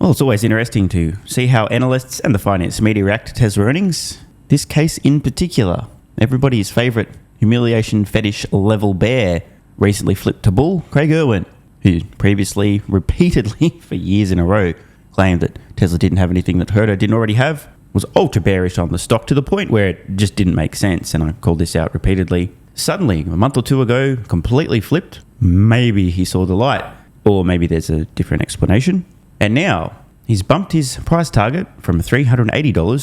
Well, it's always interesting to see how analysts and the finance media react to Tesla earnings. This case in particular, everybody's favourite humiliation fetish level bear recently flipped to bull, Craig Irwin, who previously, repeatedly, for years in a row, claimed that Tesla didn't have anything that Herder didn't already have, was ultra bearish on the stock to the point where it just didn't make sense, and I called this out repeatedly. Suddenly, a month or two ago, completely flipped. Maybe he saw the light, or maybe there's a different explanation. And now, he's bumped his price target from $380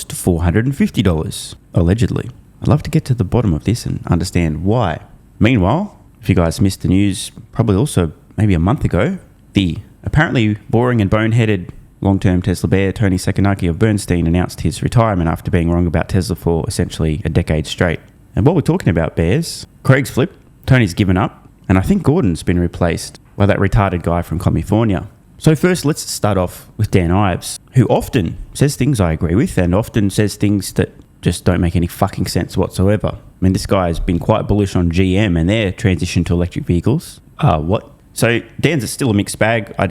to $450, allegedly. I'd love to get to the bottom of this and understand why. Meanwhile, if you guys missed the news, probably also maybe a month ago, the apparently boring and boneheaded long-term Tesla bear Tony Sacconaghi of Bernstein announced his retirement after being wrong about Tesla for essentially a decade straight. And while we're talking about bears, Craig's flipped, Tony's given up, and I think Gordon's been replaced by that retarded guy from California. So first, let's start off with Dan Ives, who often says things I agree with and often says things that just don't make any fucking sense whatsoever. I mean, this guy has been quite bullish on GM and their transition to electric vehicles. What? So Dan's still a mixed bag. I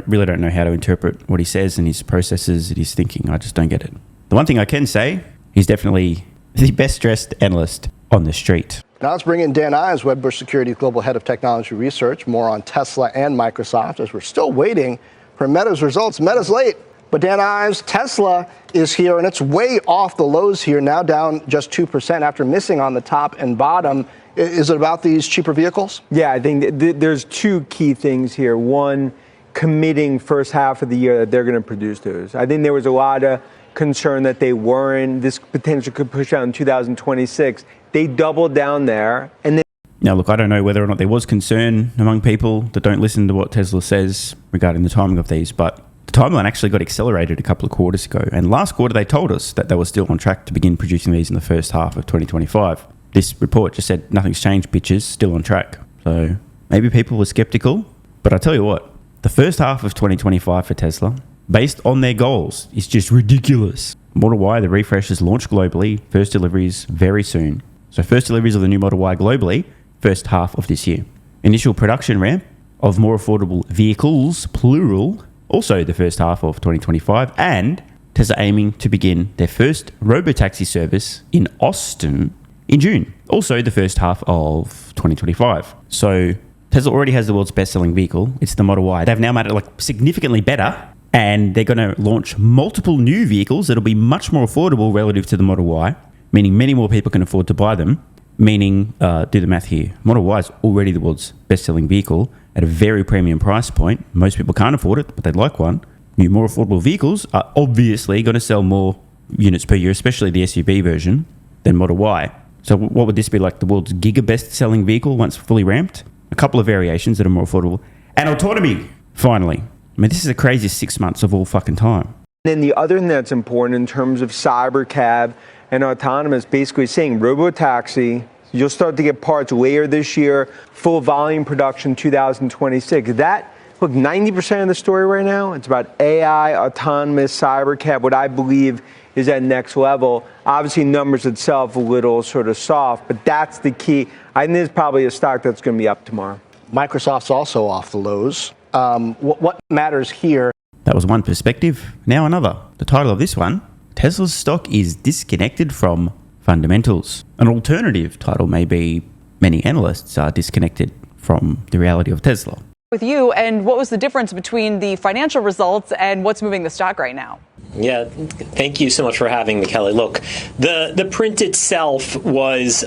really don't know how to interpret what he says and his processes and his thinking. I just don't get it. The one thing I can say, he's definitely the best dressed analyst on the street. Now let's bring in Dan Ives, Wedbush Securities Global Head of Technology Research. More on Tesla and Microsoft as we're still waiting for Meta's results. Meta's late, but Dan Ives, Tesla is here and it's way off the lows here, now down just 2% after missing on the top and bottom. Is it about these cheaper vehicles? Yeah, I think there's two key things here. One, committing first half of the year that they're going to produce those. I think there was a lot of concern that they weren't. This potential could push out in 2026. They doubled down there. And then now, look, I don't know whether or not there was concern among people that don't listen to what Tesla says regarding the timing of these, but the timeline actually got accelerated a couple of quarters ago. And last quarter, they told us that they were still on track to begin producing these in the first half of 2025. This report just said nothing's changed, bitches, still on track. So maybe people were skeptical, but I tell you what, the first half of 2025 for Tesla, based on their goals, is just ridiculous. Model Y, the refresh, is launched globally. First deliveries very soon. So first deliveries of the new Model Y globally, first half of this year. Initial production ramp of more affordable vehicles, plural, also the first half of 2025. And Tesla aiming to begin their first Robotaxi service in Austin in June. Also the first half of 2025. So Tesla already has the world's best-selling vehicle. It's the Model Y. They've now made it significantly better, and they're going to launch multiple new vehicles that'll be much more affordable relative to the Model Y, meaning many more people can afford to buy them, meaning, do the math here, Model Y is already the world's best-selling vehicle at a very premium price point. Most people can't afford it, but they'd like one. New, more affordable vehicles are obviously going to sell more units per year, especially the SUV version, than Model Y. So what would this be like, the world's giga best-selling vehicle once fully ramped? A couple of variations that are more affordable. And autonomy, finally. I mean, this is the craziest 6 months of all fucking time. then the other thing that's important in terms of Cybercab and autonomous, basically saying Robotaxi, you'll start to get parts later this year, full volume production 2026. That, look, 90% of the story right now, it's about AI, autonomous, Cybercab, what I believe is at next level. Obviously, numbers itself a little sort of soft, but that's the key. I think there's probably a stock that's going to be up tomorrow. Microsoft's also off the lows. What matters here? That was one perspective. Now another. The title of this one, Tesla's stock is disconnected from fundamentals. An alternative title may be many analysts are disconnected from the reality of Tesla. With you, and what was the difference between the financial results and what's moving the stock right now? Yeah, thank you so much for having me, Kelly. Look, the print itself was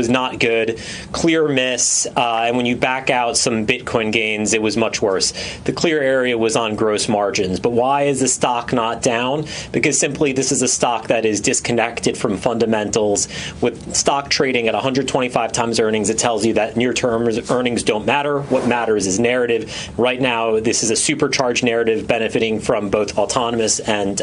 not good, clear miss, and when you back out some Bitcoin gains, it was much worse. The clear area was on gross margins. But why is the stock not down? Because simply this is a stock that is disconnected from fundamentals. With stock trading at 125 times earnings, it tells you that near-term earnings don't matter. What matters is narrative. Right now, this is a supercharged narrative benefiting from both autonomous and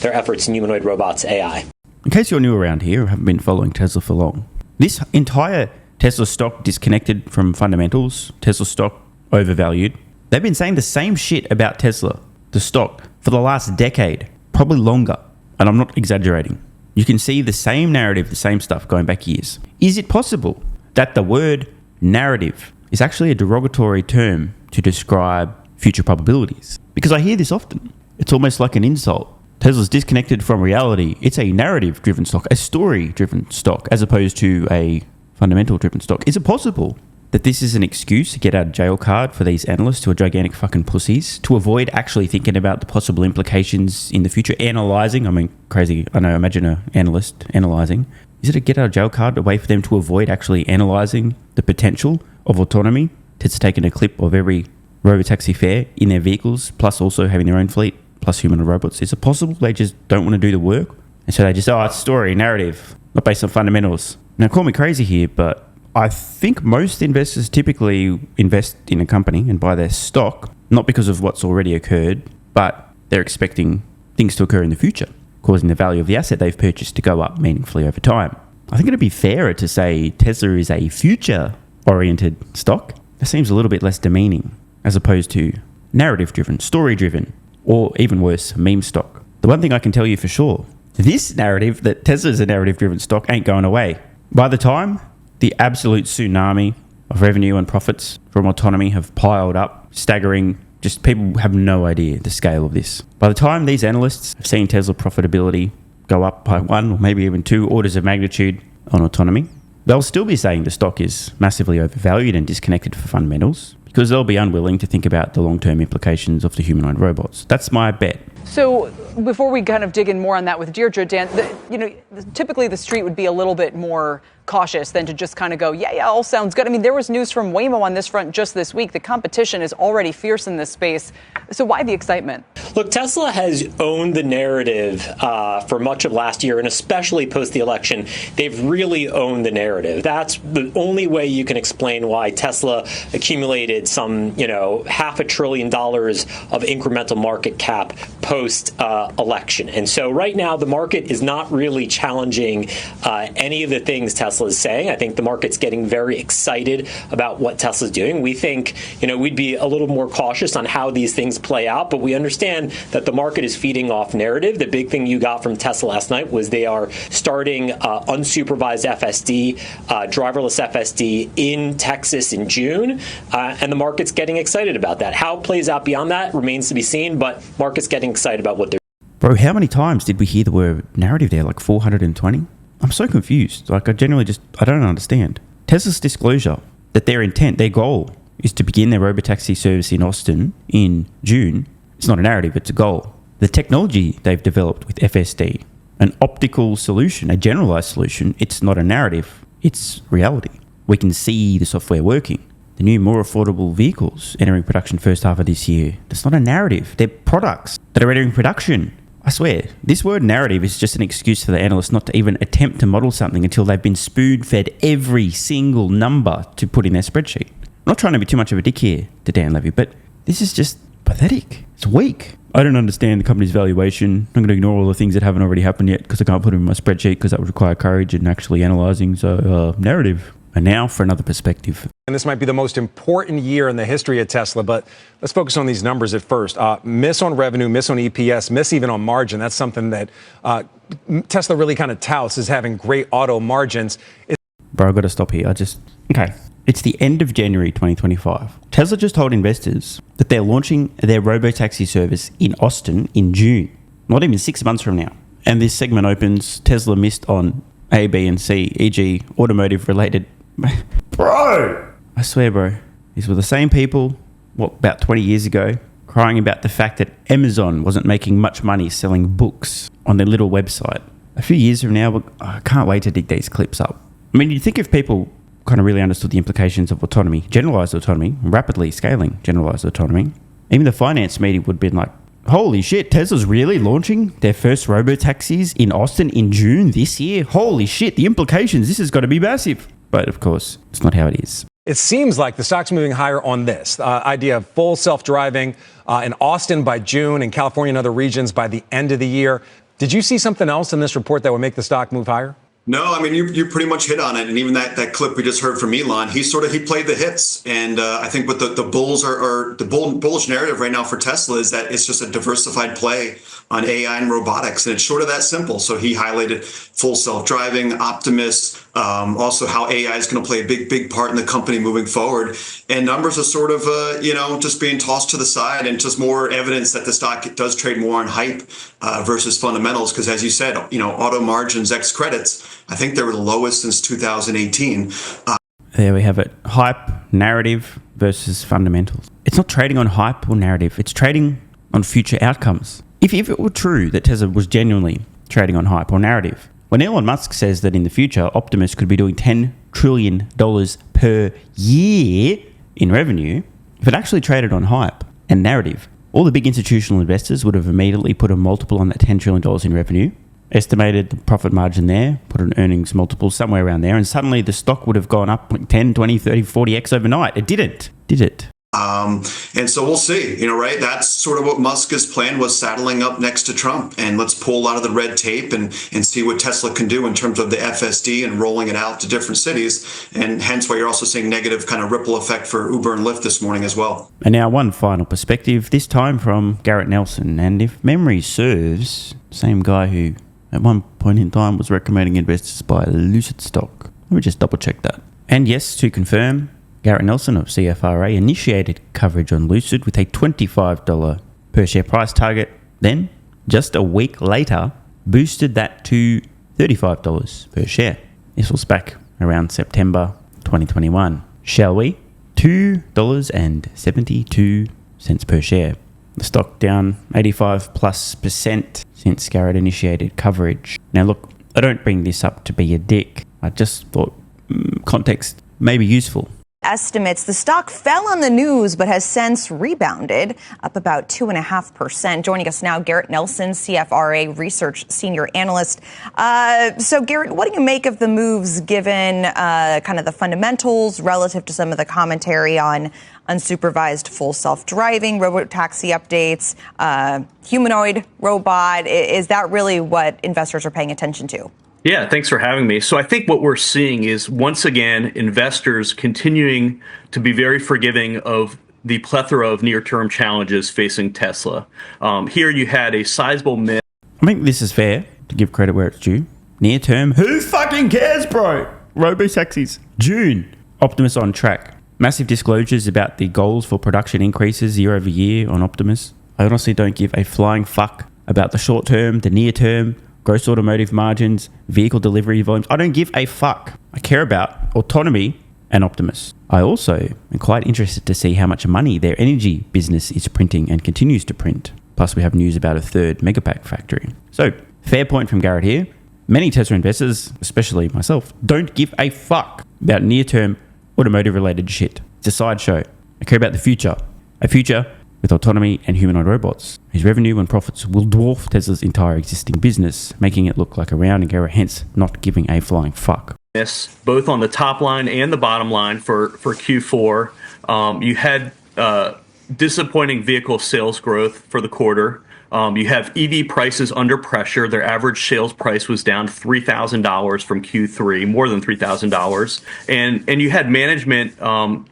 their efforts in humanoid robots, AI. In case you're new around here or haven't been following Tesla for long, this entire Tesla stock disconnected from fundamentals, Tesla stock overvalued, they've been saying the same shit about Tesla, the stock, for the last decade, probably longer. And I'm not exaggerating. You can see the same narrative, the same stuff going back years. Is it possible that the word narrative is actually a derogatory term to describe future probabilities. Because I hear this often. It's almost like an insult. Tesla's disconnected from reality. It's a narrative-driven stock, a story-driven stock, as opposed to a fundamental-driven stock. Is it possible that this is an excuse to get out of jail card for these analysts who are gigantic fucking pussies, to avoid actually thinking about the possible implications in the future, analysing? I mean, crazy. I know, imagine an analyst analysing. Is it a get out of jail card, a way for them to avoid actually analysing the potential of autonomy? It's taking a clip of every robotaxi fare in their vehicles, plus also having their own fleet, plus human robots. Is it possible they just don't want to do the work? And so they just, it's story, narrative, not based on fundamentals. Now, call me crazy here, but I think most investors typically invest in a company and buy their stock, not because of what's already occurred, but they're expecting things to occur in the future, causing the value of the asset they've purchased to go up meaningfully over time. I think it'd be fairer to say Tesla is a future-oriented stock. That seems a little bit less demeaning, as opposed to narrative-driven, story-driven, or even worse, meme stock. The one thing I can tell you for sure, this narrative that Tesla is a narrative-driven stock ain't going away. By the time the absolute tsunami of revenue and profits from autonomy have piled up, staggering, just people have no idea the scale of this. By the time these analysts have seen Tesla profitability go up by 1 or maybe even 2 orders of magnitude on autonomy, they'll still be saying the stock is massively overvalued and disconnected from fundamentals, because they'll be unwilling to think about the long-term implications of the humanoid robots. That's my bet. So before we kind of dig in more on that with Deirdre, Dan, typically the street would be a little bit more cautious than to just kind of go, yeah, all sounds good. I mean, there was news from Waymo on this front just this week. The competition is already fierce in this space. So why the excitement? Look, Tesla has owned the narrative for much of last year, and especially post the election. They've really owned the narrative. That's the only way you can explain why Tesla accumulated some, $500 billion of incremental market cap post election. And so right now, the market is not really challenging any of the things Tesla is saying. I think the market's getting very excited about what Tesla's doing. We think, we'd be a little more cautious on how these things play out, but we understand that the market is feeding off narrative. The big thing you got from Tesla last night was they are starting unsupervised FSD, driverless FSD in Texas in June, and the market's getting excited about that. How it plays out beyond that remains to be seen, but market's getting excited about what they're doing. Bro, how many times did we hear the word narrative there? Like 420? I'm so confused. Like, I don't understand. Tesla's disclosure that their intent, their goal, is to begin their robotaxi service in Austin in June. It's not a narrative, it's a goal. The technology they've developed with FSD, an optical solution, a generalized solution, it's not a narrative, it's reality. We can see the software working. The new, more affordable vehicles entering production first half of this year, that's not a narrative. They're products that are entering production. I swear, this word narrative is just an excuse for the analysts not to even attempt to model something until they've been spoon-fed every single number to put in their spreadsheet. I'm not trying to be too much of a dick here to Dan Levy, but this is just pathetic. It's weak. I don't understand the company's valuation. I'm going to ignore all the things that haven't already happened yet because I can't put them in my spreadsheet because that would require courage and actually analysing. So, narrative. And now for another perspective. And this might be the most important year in the history of Tesla, but let's focus on these numbers at first. Miss on revenue, miss on EPS, miss even on margin. That's something that Tesla really kind of touts as having great auto margins. Bro, I've got to stop here. Okay. It's the end of January 2025. Tesla just told investors that they're launching their robotaxi service in Austin in June, not even 6 months from now. And this segment opens, Tesla missed on A, B, and C, e.g. automotive-related. Bro! I swear, bro. These were the same people, about 20 years ago, crying about the fact that Amazon wasn't making much money selling books on their little website. A few years from now, I can't wait to dig these clips up. I mean, you'd think if people kind of really understood the implications of autonomy, generalized autonomy, rapidly scaling generalized autonomy, even the finance media would have been like, holy shit, Tesla's really launching their first robotaxis in Austin in June this year? Holy shit, the implications, this has got to be massive. But of course, it's not how it is. It seems like the stock's moving higher on this idea of full self-driving in Austin by June and California and other regions by the end of the year. Did you see something else in this report that would make the stock move higher? No, I mean, you pretty much hit on it. And even that clip we just heard from Elon, he played the hits. And I think what the bulls are the bullish narrative right now for Tesla is that it's just a diversified play on AI and robotics. And it's sort of that simple. So he highlighted full self-driving, Optimus, Also how AI is going to play a big part in the company moving forward. And numbers are sort of, just being tossed to the side, and just more evidence that the stock does trade more on hype versus fundamentals. Because as you said, auto margins ex credits, I think they were the lowest since 2018. There we have it. Hype, narrative versus fundamentals. It's not trading on hype or narrative. It's trading on future outcomes. If it were true that Tesla was genuinely trading on hype or narrative, when Elon Musk says that in the future, Optimus could be doing $10 trillion per year in revenue, if it actually traded on hype and narrative, all the big institutional investors would have immediately put a multiple on that $10 trillion in revenue, estimated the profit margin there, put an earnings multiple somewhere around there, and suddenly the stock would have gone up like 10, 20, 30, 40x overnight. It didn't, did it? And so we'll see, right? That's sort of what Musk's plan was, saddling up next to Trump. And let's pull out of the red tape and see what Tesla can do in terms of the FSD and rolling it out to different cities. And hence why you're also seeing negative kind of ripple effect for Uber and Lyft this morning as well. And now one final perspective, this time from Garrett Nelson. And if memory serves, same guy who at one point in time was recommending investors buy Lucid stock. Let me just double check that. And yes, to confirm, Garrett Nelson of CFRA initiated coverage on Lucid with a $25 per share price target. Then, just a week later, boosted that to $35 per share. This was back around September 2021. Shall we? $2.72 per share. The stock down 85+% since Garrett initiated coverage. Now look, I don't bring this up to be a dick. I just thought context may be useful. Estimates. The stock fell on the news, but has since rebounded, up about 2.5%. Joining us now, Garrett Nelson, CFRA Research Senior Analyst. So, Garrett, what do you make of the moves given kind of the fundamentals relative to some of the commentary on unsupervised full self-driving, robotaxi updates, humanoid robot? Is that really what investors are paying attention to? Yeah, thanks for having me. So I think what we're seeing is, once again, investors continuing to be very forgiving of the plethora of near-term challenges facing Tesla. Here you had a sizable miss. I think this is fair to give credit where it's due. Near-term, who fucking cares, bro? Robotaxis. June. Optimus on track. Massive disclosures about the goals for production increases year over year on Optimus. I honestly don't give a flying fuck about the short-term, the near-term, gross automotive margins, vehicle delivery volumes. I don't give a fuck. I care about autonomy and Optimus. I also am quite interested to see how much money their energy business is printing and continues to print. Plus, we have news about a third Megapack factory. So, fair point from Garrett here. Many Tesla investors, especially myself, don't give a fuck about near-term automotive-related shit. It's a sideshow. I care about the future. A future with autonomy and humanoid robots, whose revenue and profits will dwarf Tesla's entire existing business, making it look like a rounding error, hence not giving a flying fuck. Yes, both on the top line and the bottom line for Q4. You had disappointing vehicle sales growth for the quarter. You have EV prices under pressure. Their average sales price was down $3,000 from Q3, more than $3,000. And you had management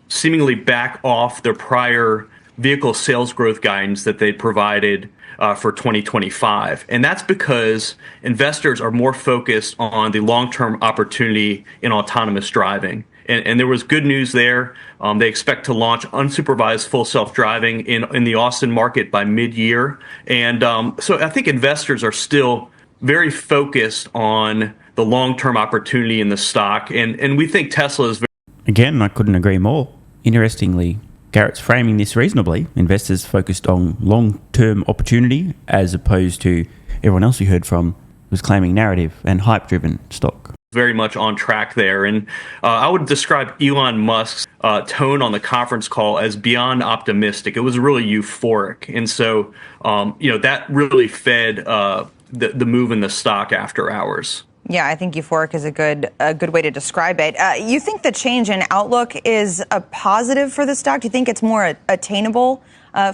seemingly back off their prior vehicle sales growth guidance that they provided for 2025. And that's because investors are more focused on the long-term opportunity in autonomous driving. And there was good news there. They expect to launch unsupervised full self-driving in the Austin market by mid-year. And so I think investors are still very focused on the long-term opportunity in the stock. And we think Tesla is... Again, I couldn't agree more. Interestingly, Garrett's framing this reasonably. Investors focused on long-term opportunity, as opposed to everyone else we heard from was claiming narrative and hype-driven stock. Very much on track there. And I would describe Elon Musk's tone on the conference call as beyond optimistic. It was really euphoric. And so, that really fed the move in the stock after hours. Yeah, I think euphoric is a good way to describe it. You think the change in outlook is a positive for the stock? Do you think it's more attainable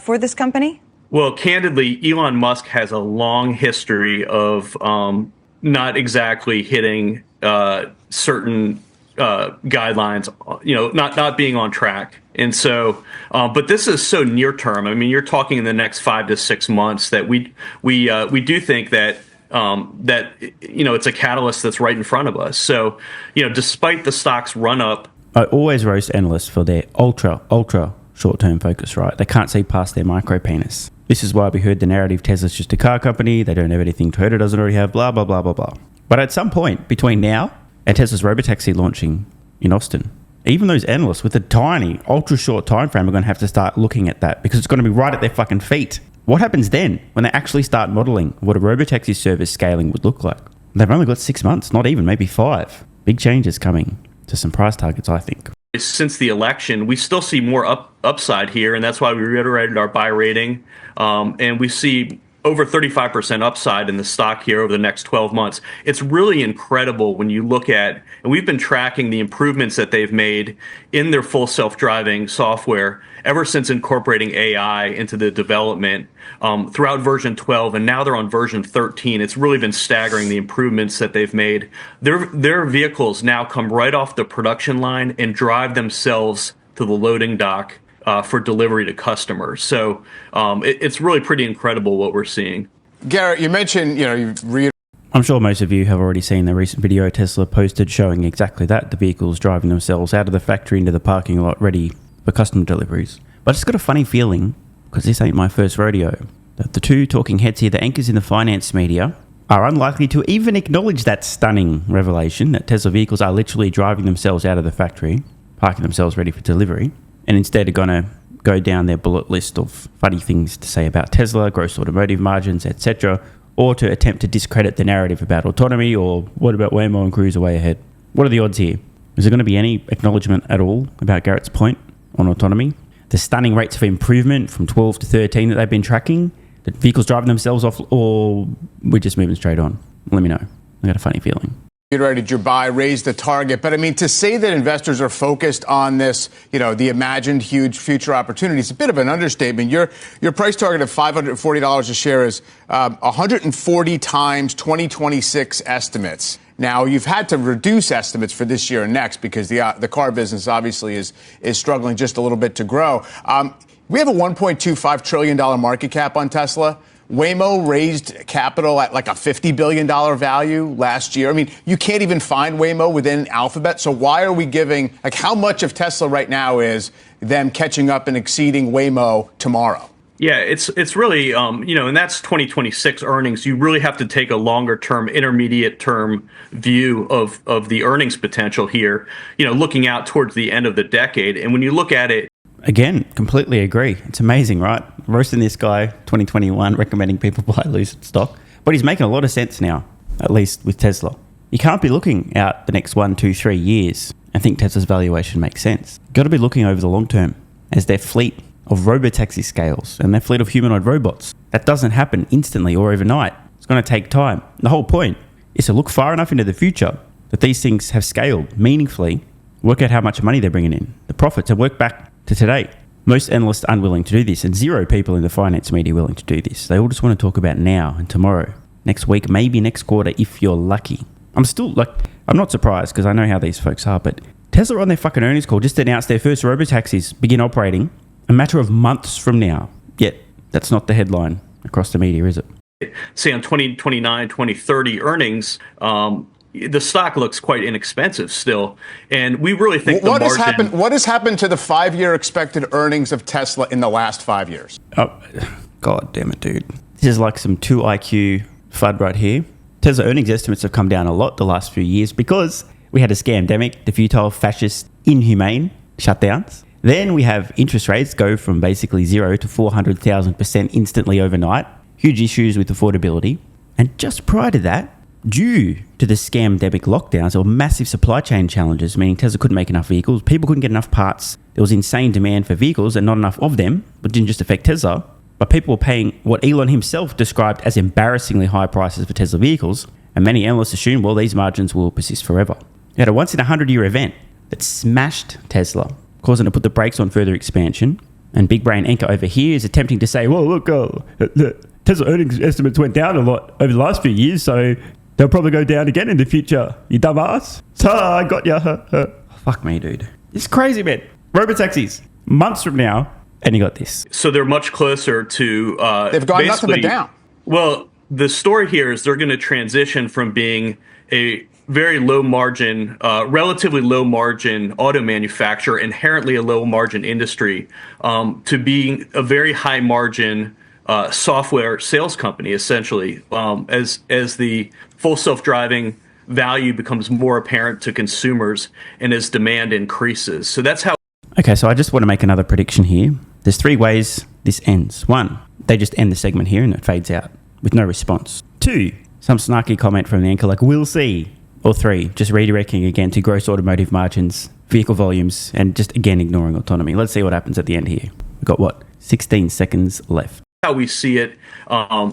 for this company? Well, candidly, Elon Musk has a long history of not exactly hitting certain guidelines, not being on track. And so, but this is so near term. I mean, you're talking in the next 5 to 6 months that we do think that that, it's a catalyst that's right in front of us. So, despite the stock's run up, I always roast analysts for their ultra short-term focus, right? They can't see past their micro penis. This is why we heard the narrative Tesla's just a car company, they don't have anything Toyota doesn't already have, blah, blah, blah, blah, blah. But at some point between now and Tesla's Robotaxi launching in Austin, even those analysts with a tiny, ultra-short time frame are going to have to start looking at that because it's going to be right at their fucking feet. What happens then when they actually start modelling what a Robotaxi service scaling would look like? They've only got 6 months, not even, maybe 5. Big changes coming to some price targets, I think. Since the election, we still see more upside here, and that's why we reiterated our buy rating. And we see over 35% upside in the stock here over the next 12 months. It's really incredible when you look at, and we've been tracking the improvements that they've made in their full self-driving software ever since incorporating AI into the development throughout version 12, and now they're on version 13. It's really been staggering, the improvements that they've made. Their vehicles now come right off the production line and drive themselves to the loading dock for delivery to customers. So it's really pretty incredible what we're seeing. Garrett, you mentioned, I'm sure most of you have already seen the recent video Tesla posted showing exactly that, the vehicles driving themselves out of the factory into the parking lot ready for customer deliveries. But I just got a funny feeling, because this ain't my first rodeo, that the two talking heads here, the anchors in the finance media, are unlikely to even acknowledge that stunning revelation that Tesla vehicles are literally driving themselves out of the factory, parking themselves ready for delivery, and instead are going to go down their bullet list of funny things to say about Tesla, gross automotive margins, etc., or to attempt to discredit the narrative about autonomy, or what about Waymo and Cruise are way ahead. What are the odds here? Is there going to be any acknowledgement at all about Garrett's point on autonomy? The stunning rates of improvement from 12 to 13 that they've been tracking, that vehicles driving themselves off, or we're just moving straight on? Let me know. I got a funny feeling. Reiterated your buy, raised the target. But I mean, to say that investors are focused on this, the imagined huge future opportunity is a bit of an understatement. Your price target of $540 a share is 140 times 2026 estimates. Now, you've had to reduce estimates for this year and next because the car business obviously is struggling just a little bit to grow. We have a $1.25 trillion market cap on Tesla. Waymo raised capital at like a $50 billion value last year. I mean, you can't even find Waymo within Alphabet. So why are we giving, how much of Tesla right now is them catching up and exceeding Waymo tomorrow? Yeah, it's really, and that's 2026 earnings. You really have to take a longer term, intermediate term view of the earnings potential here, looking out towards the end of the decade. And when you look at it, again, completely agree. It's amazing, right? Roasting this guy, 2021, recommending people buy Lucid stock. But he's making a lot of sense now, at least with Tesla. You can't be looking out the next 1, 2, 3 years and think Tesla's valuation makes sense. You've got to be looking over the long term as their fleet of robotaxi scales and their fleet of humanoid robots. That doesn't happen instantly or overnight. It's going to take time. The whole point is to look far enough into the future that these things have scaled meaningfully, work out how much money they're bringing in, the profits, and work back to today. Most analysts are unwilling to do this, and zero people in the finance media willing to do this. They all just want to talk about now and tomorrow, next week, maybe next quarter if you're lucky. I'm not surprised because I know how these folks are, but Tesla on their fucking earnings call just announced their first robotaxis begin operating a matter of months from now. Yet, that's not the headline across the media, is it? Say on 2029, 2030 earnings, the stock looks quite inexpensive still. And we really think what has happened to the 5-year expected earnings of Tesla in the last 5 years? Oh, God damn it, dude. This is like some 2 IQ FUD right here. Tesla earnings estimates have come down a lot the last few years because we had a scamdemic, the futile, fascist, inhumane shutdowns. Then we have interest rates go from basically 0 to 400,000% instantly overnight. Huge issues with affordability. And just prior to that, due to the scamdemic lockdowns, there were massive supply chain challenges, meaning Tesla couldn't make enough vehicles, people couldn't get enough parts, there was insane demand for vehicles and not enough of them, but didn't just affect Tesla, but people were paying what Elon himself described as embarrassingly high prices for Tesla vehicles, and many analysts assume, well, these margins will persist forever. You had a once-in-a-100-year event that smashed Tesla, causing it to put the brakes on further expansion, and Big Brain Anchor over here is attempting to say, well, look, the Tesla earnings estimates went down a lot over the last few years, so they'll probably go down again in the future, you dumbass. So I got ya. Fuck me, dude. It's crazy, man. Robotaxis, months from now, and you got this. So they're much closer to... They've gone nothing but down. Well, the story here is they're going to transition from being a very low margin, relatively low margin auto manufacturer, inherently a low margin industry, to being a very high margin software sales company, essentially, as the full self-driving value becomes more apparent to consumers and as demand increases. So that's how. Okay, so I just want to make another prediction here. There's 3 ways this ends. 1, they just end the segment here and it fades out with no response. 2, some snarky comment from the anchor like, we'll see. Or 3, just redirecting again to gross automotive margins, vehicle volumes, and just again ignoring autonomy. Let's see what happens at the end here. We've got, 16 seconds left. How we see it,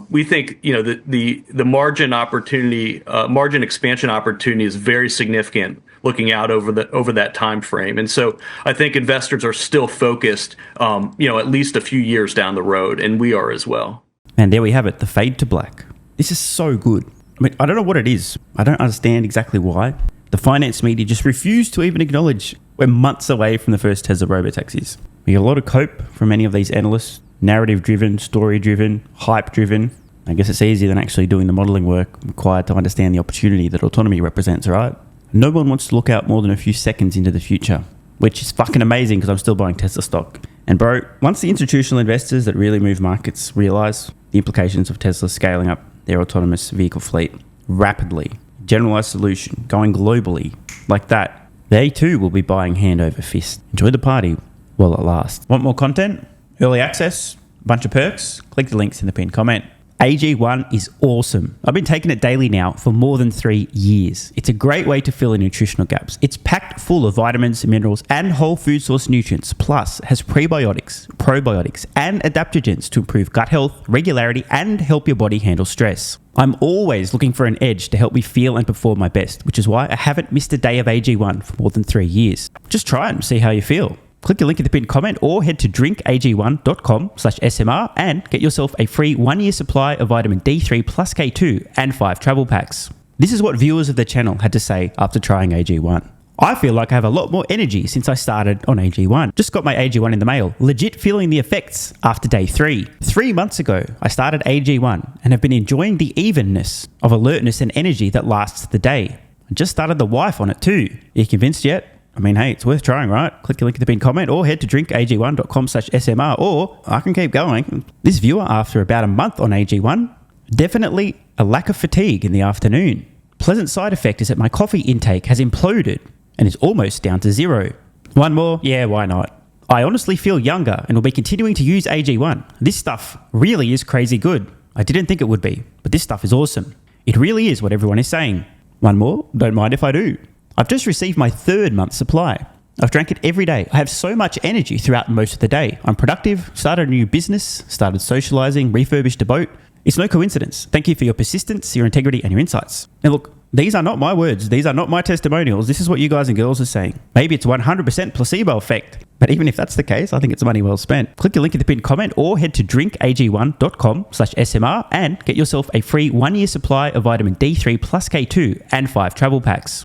we think the margin opportunity, margin expansion opportunity is very significant looking out over that time frame, and so I think investors are still focused, at least a few years down the road, and we are as well. And there we have it, the fade to black. This is so good. I mean, I don't know what it is. I don't understand exactly why. The finance media just refused to even acknowledge we're months away from the first Tesla robotaxis. We get a lot of cope from many of these analysts. Narrative-driven, story-driven, hype-driven. I guess it's easier than actually doing the modelling work required to understand the opportunity that autonomy represents, right? No one wants to look out more than a few seconds into the future, which is fucking amazing because I'm still buying Tesla stock. And bro, once the institutional investors that really move markets realise the implications of Tesla scaling up their autonomous vehicle fleet rapidly, generalised solution, going globally like that, they too will be buying hand over fist. Enjoy the party while it lasts. Want more content? Early access, bunch of perks, click the links in the pinned comment. AG1 is awesome. I've been taking it daily now for more than 3 years. It's a great way to fill in nutritional gaps. It's packed full of vitamins, minerals, and whole food source nutrients, plus has prebiotics, probiotics, and adaptogens to improve gut health, regularity, and help your body handle stress. I'm always looking for an edge to help me feel and perform my best, which is why I haven't missed a day of AG1 for more than 3 years. Just try it and see how you feel. Click the link in the pinned comment or head to drinkag1.com/SMR and get yourself a free 1-year supply of vitamin D3 plus K2 and 5 travel packs. This is what viewers of the channel had to say after trying AG1. I feel like I have a lot more energy since I started on AG1. Just got my AG1 in the mail, legit feeling the effects after day 3. 3 months ago, I started AG1 and have been enjoying the evenness of alertness and energy that lasts the day. I just started the wife on it too. Are you convinced yet? I mean, hey, it's worth trying, right? Click the link in the pinned comment or head to drinkag1.com/SMR, or I can keep going. This viewer, after about a month on AG1, definitely a lack of fatigue in the afternoon. Pleasant side effect is that my coffee intake has imploded and is almost down to 0. One more? Yeah, why not? I honestly feel younger and will be continuing to use AG1. This stuff really is crazy good. I didn't think it would be, but this stuff is awesome. It really is what everyone is saying. One more? Don't mind if I do. I've just received my 3rd month supply. I've drank it every day. I have so much energy throughout most of the day. I'm productive, started a new business, started socializing, refurbished a boat. It's no coincidence. Thank you for your persistence, your integrity, and your insights. And look, these are not my words. These are not my testimonials. This is what you guys and girls are saying. Maybe it's 100% placebo effect. But even if that's the case, I think it's money well spent. Click the link in the pinned comment or head to drinkag1.com/SMR and get yourself a free 1-year supply of vitamin D3 plus K2 and 5 travel packs.